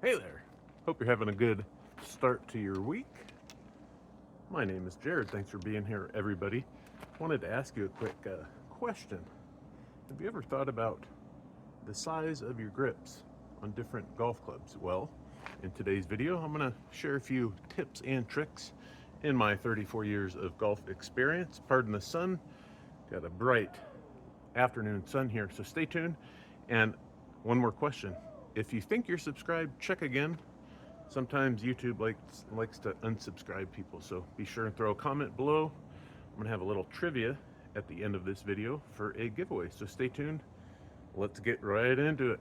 Hey there. Hope you're having a good start to your week. My name is Jared. Thanks for being here, everybody. Wanted to ask you a quick question. Have you ever thought about the size of your grips on different golf clubs? Well, in today's video, I'm going to share a few tips and tricks in my 34 years of golf experience. Pardon the sun. Got a bright afternoon sun here, so stay tuned. And one more question. If you think you're subscribed, check again. Sometimes YouTube likes to unsubscribe people, so be sure and throw a comment below. I'm gonna have a little trivia at the end of this video for a giveaway, so stay tuned. Let's get right into it.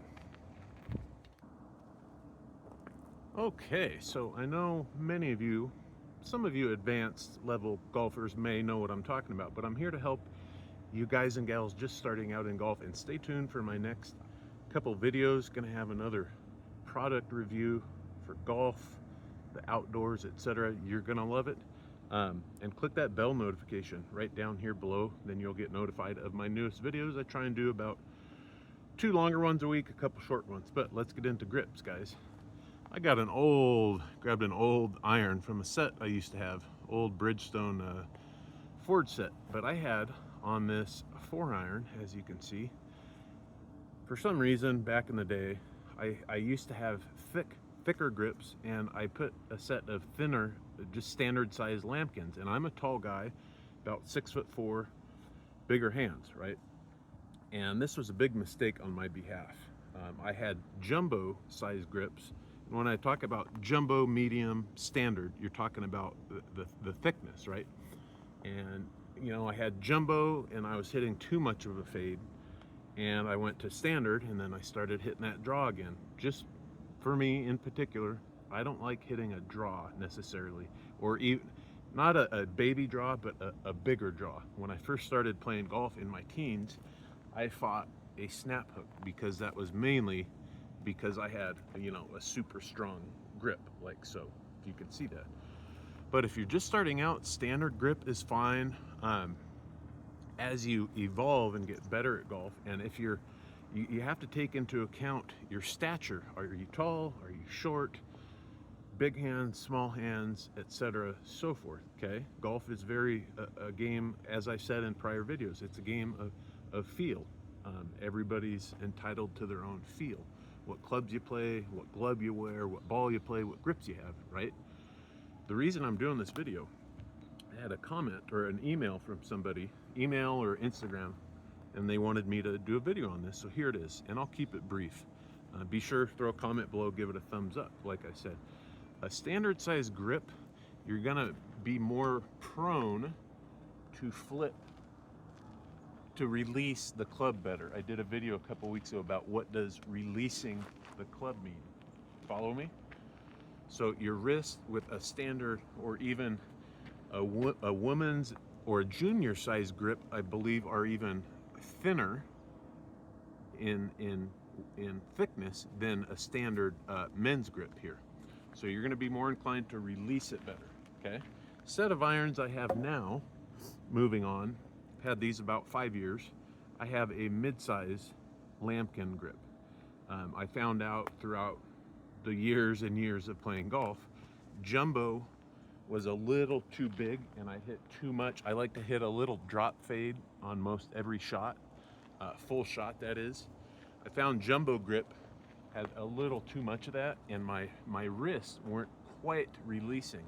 Okay, so I know many of you, some of you advanced level golfers may know what I'm talking about, but I'm here to help you guys and gals just starting out in golf, and stay tuned for my next couple videos. Gonna have another product review for golf, the outdoors, etc. You're gonna love it. And click that bell notification right down here below, then you'll get notified of my newest videos. I try and do about 2 longer ones a week, a couple short ones. But let's get into grips, guys. I grabbed an old iron from a set I used to have, old Bridgestone Ford set, but I had on this 4-iron, as you can see. For some reason, back in the day, I used to have thicker grips, and I put a set of thinner, just standard size lambkins. And I'm a tall guy, about 6'4", bigger hands, right? And this was a big mistake on my behalf. I had jumbo size grips. And when I talk about jumbo, medium, standard, you're talking about the thickness, right? And you know, I had jumbo and I was hitting too much of a fade, and I went to standard, and then I started hitting that draw again. Just for me in particular, I don't like hitting a draw necessarily, or even not a baby draw, but a bigger draw. When I first started playing golf in my teens, I fought a snap hook because that was mainly because I had, you know, a super strong grip, like so, if you can see that. But if you're just starting out, standard grip is fine. As you evolve and get better at golf, and if you have to take into account your stature. Are you tall? Are you short? Big hands, small hands, etc., so forth. Okay, golf is very a game, as I said in prior videos. It's a game of feel. Everybody's entitled to their own feel. What clubs you play, what glove you wear, what ball you play, what grips you have, right? The reason I'm doing this video, I had a comment or an email from somebody, email or Instagram, and they wanted me to do a video on this, so here it is, and I'll keep it brief. Be sure to throw a comment below, give it a thumbs up. Like I said, a standard size grip, you're gonna be more prone to flip, to release the club better. I did a video a couple weeks ago about what does releasing the club mean. Follow me? So your wrist with a standard, or even a woman's or a junior size grip, I believe, are even thinner in thickness than a standard men's grip here. So you're going to be more inclined to release it better. Okay. Set of irons I have now, moving on, had these about 5 years. I have a mid-size lambkin grip. I found out throughout the years and years of playing golf, jumbo was a little too big and I hit too much. I like to hit a little drop fade on most every shot, full shot that is. I found jumbo grip had a little too much of that, and my wrists weren't quite releasing.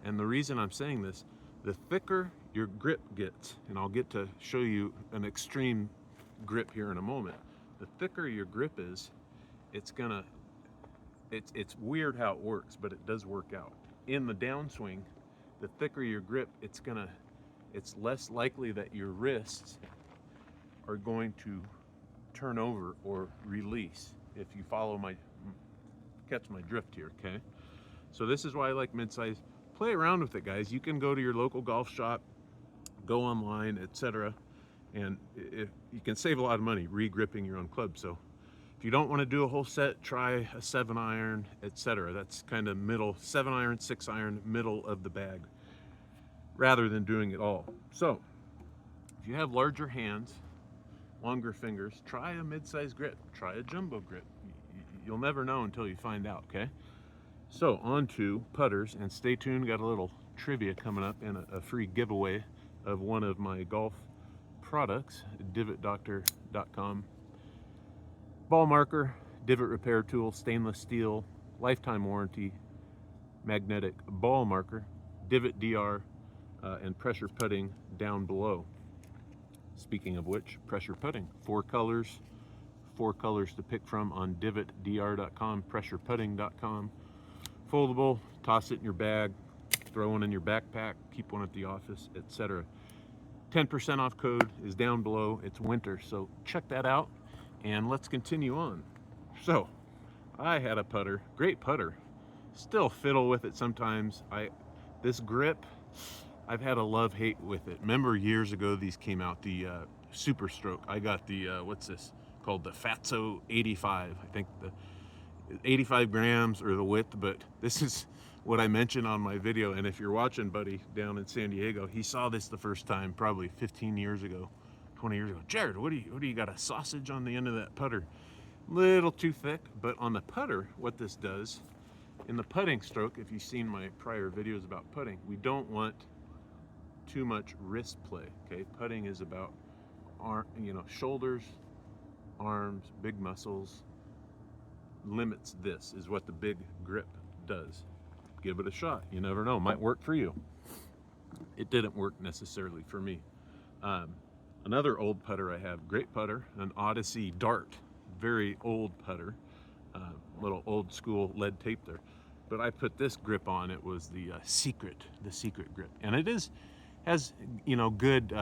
And the reason I'm saying this, the thicker your grip gets, and I'll get to show you an extreme grip here in a moment, the thicker your grip is, it's weird how it works, but it does work out. In the downswing, the thicker your grip, it's less likely that your wrists are going to turn over or release, if you catch my drift here, okay? So this is why I like mid-size. Play around with it, guys. You can go to your local golf shop, go online, etc., and you can save a lot of money re-gripping your own club. So if you don't want to do a whole set, try a 7-iron, etc. That's kind of middle, 7-iron, 6-iron, middle of the bag, rather than doing it all. So if you have larger hands, longer fingers, try a mid-size grip, try a jumbo grip. You'll never know until you find out, okay? So on to putters, and stay tuned, got a little trivia coming up and a free giveaway of one of my golf products, divotdoctor.com. Ball marker, divot repair tool, stainless steel, lifetime warranty, magnetic ball marker, divot DR, and pressure putting down below. Speaking of which, pressure putting, four colors to pick from on divotdr.com, pressureputting.com. Foldable, toss it in your bag, throw one in your backpack, keep one at the office, etc. 10% off code is down below. It's winter, so check that out, and let's continue on. So I had a putter, great putter, still fiddle with it sometimes. This grip, I've had a love-hate with it. Remember years ago these came out, the Super Stroke. I got the what's this called, the Fatso 85. I think the 85 grams or the width, but this is what I mentioned on my video. And if you're watching buddy down in San Diego, he saw this the first time probably 15 years ago, 20 years ago. Jared, what do you got, a sausage on the end of that putter? Little too thick. But on the putter, what this does in the putting stroke, if you've seen my prior videos about putting, we don't want too much wrist play, okay? Putting is about shoulders, arms, big muscles. Limits this is what the big grip does. Give it a shot, you never know, might work for you. It didn't work necessarily for me. Another old putter I have, great putter, an Odyssey Dart, very old putter, little old school lead tape there, but I put this grip on. It was the secret grip, and it has good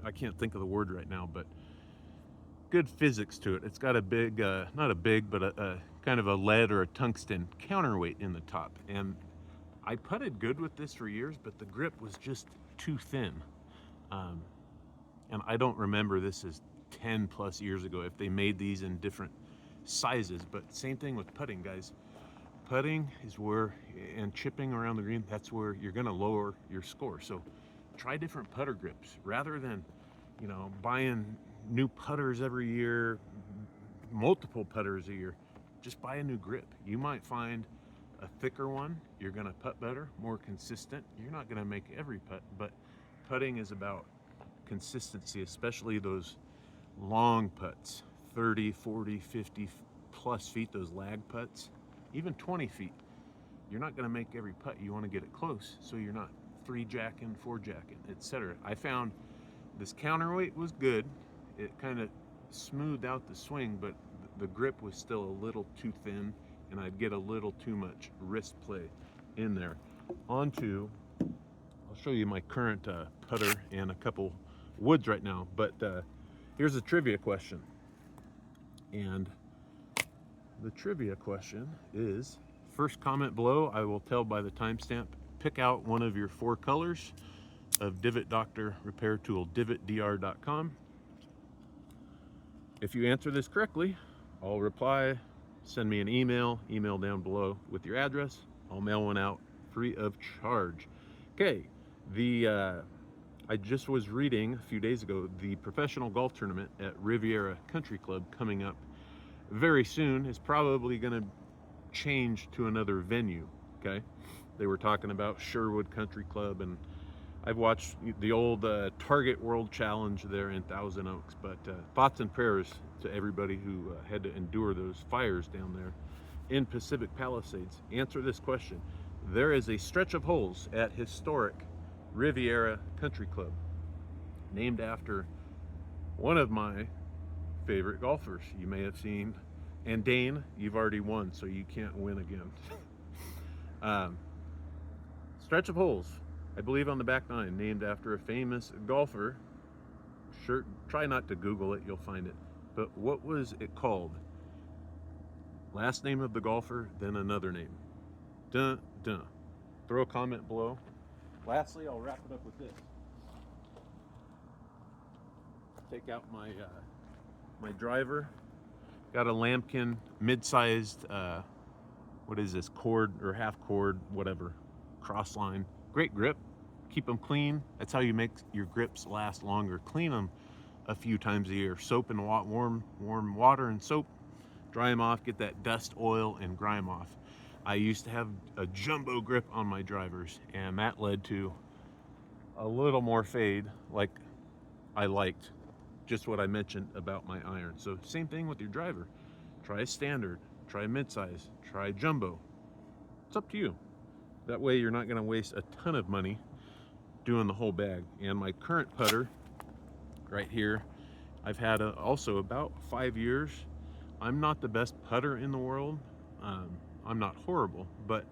I can't think of the word right now, but good physics to it. It's got a big, not a big, but a kind of a lead or a tungsten counterweight in the top. And I putted good with this for years, but the grip was just too thin. And I don't remember, this is 10 plus years ago, if they made these in different sizes. But same thing with putting, guys. Putting is where, and chipping around the green, that's where you're gonna lower your score. So try different putter grips rather than, buying new putters every year, multiple putters a year. Just buy a new grip. You might find a thicker one, you're gonna putt better, more consistent. You're not gonna make every putt, but putting is about consistency, especially those long putts, 30, 40, 50 plus feet, those lag putts, even 20 feet. You're not gonna make every putt. You wanna get it close so you're not 3-jacking, 4-jacking, etc. I found this counterweight was good. It kind of smoothed out the swing, but the grip was still a little too thin, and I'd get a little too much wrist play in there. I'll show you my current putter and a couple woods right now, but here's a trivia question. And the trivia question is, first comment below, I will tell by the timestamp, pick out one of your 4 colors of Divot Doctor repair tool, divotdr.com. If you answer this correctly, I'll reply, send me an email down below with your address. I'll mail one out free of charge. Okay, I just was reading a few days ago, the professional golf tournament at Riviera Country Club coming up very soon is probably gonna change to another venue, okay? They were talking about Sherwood Country Club, and I've watched the old Target World Challenge there in Thousand Oaks, but thoughts and prayers to everybody who had to endure those fires down there in Pacific Palisades. Answer this question. There is a stretch of holes at historic Riviera Country Club named after one of my favorite golfers. You may have seen, and Dane, you've already won, so you can't win again. Stretch of holes, I believe on the back 9, named after a famous golfer. Sure, try not to Google it, you'll find it. But what was it called? Last name of the golfer, then another name. Dun, dun. Throw a comment below. Lastly, I'll wrap it up with this. Take out my my driver. Got a lambkin, mid-sized, what is this, cord or half cord, whatever, cross line. Great grip. Keep them clean. That's how you make your grips last longer. Clean them a few times a year. Soap and warm water and soap, dry them off, get that dust, oil, and grime off. I used to have a jumbo grip on my drivers, and that led to a little more fade, like I liked, just what I mentioned about my iron. So same thing with your driver. Try standard, try mid-size, try jumbo. It's up to you. That way you're not gonna waste a ton of money doing the whole bag. And my current putter right here, I've had also about 5 years. I'm not the best putter in the world. I'm not horrible, but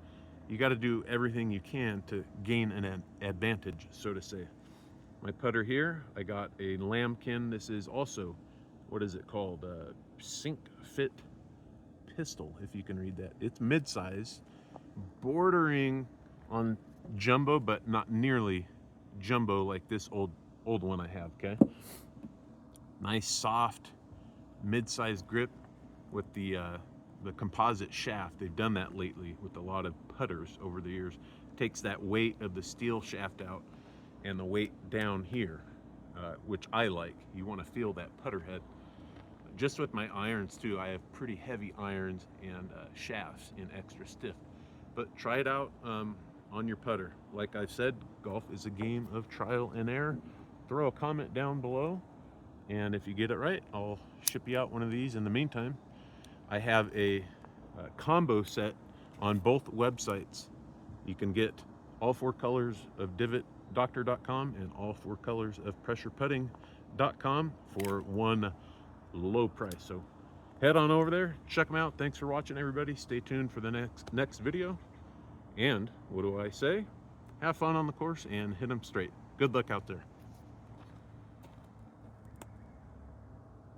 you got to do everything you can to gain an advantage, so to say. My putter here, I got a lambkin. This is also, what is it called? Sink Fit Pistol, if you can read that. It's mid-size, bordering on jumbo, but not nearly jumbo like this old one I have, okay? Nice, soft, mid-size grip with the composite shaft. They've done that lately with a lot of putters over the years. Takes that weight of the steel shaft out and the weight down here, which I like. You want to feel that putter head. Just with my irons too, I have pretty heavy irons and shafts in extra stiff. But try it out on your putter. Like I've said, golf is a game of trial and error. Throw a comment down below, and if you get it right, I'll ship you out one of these. In the meantime, I have a combo set on both websites. You can get all 4 colors of divotdoctor.com and all 4 colors of pressureputting.com for one low price. So head on over there, check them out. Thanks for watching, everybody. Stay tuned for the next video. And what do I say? Have fun on the course and hit them straight. Good luck out there.